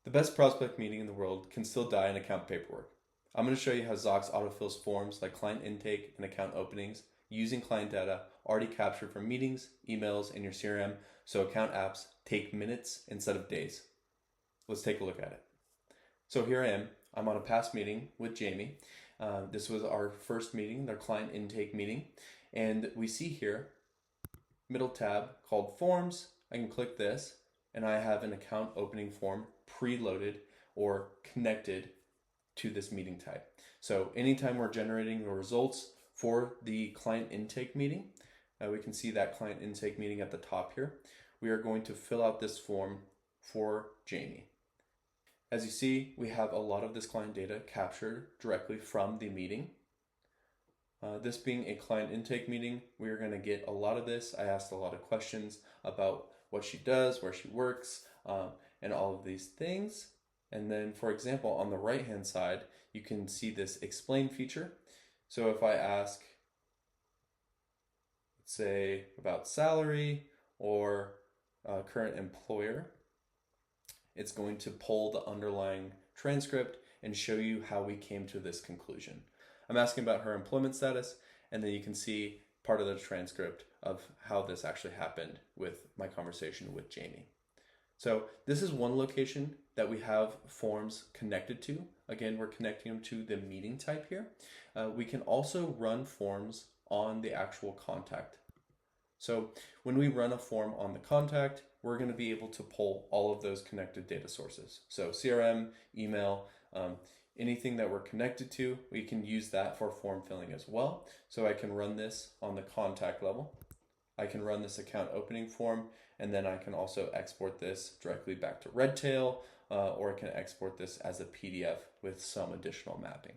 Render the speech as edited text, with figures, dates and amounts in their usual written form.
The best prospect meeting in the world can still die in account paperwork. I'm going to show you how Zocks autofills forms like client intake and account openings using client data already captured from meetings, emails, and your CRM, so account apps take minutes instead of days. Let's take a look at it. So here I am. I'm on a past meeting with Jamie. This was our first meeting, their client intake meeting. And we see here, middle tab called Forms. I can click this, and I have an account opening form preloaded or connected to this meeting type. So anytime we're generating the results for the client intake meeting, we can see that client intake meeting at the top here. We are going to fill out this form for Jamie. As you see, we have a lot of this client data captured directly from the meeting. This being a client intake meeting, we are going to get a lot of this. I asked a lot of questions about what she does, where she works, and all of these things. And then, for example, on the right-hand side, you can see this explain feature. So if I ask, let's say, about salary or current employer, it's going to pull the underlying transcript and show you how we came to this conclusion. I'm asking about her employment status, and then you can see part of the transcript of how this actually happened with my conversation with Jamie. So this is one location that we have forms connected to. Again, we're connecting them to the meeting type here. We can also run forms on the actual contact. So when we run a form on the contact, we're going to be able to pull all of those connected data sources. So CRM, email, anything that we're connected to, we can use that for form filling as well. So I can run this on the contact level. I can run this account opening form, and then I can also export this directly back to Redtail, or I can export this as a PDF with some additional mapping.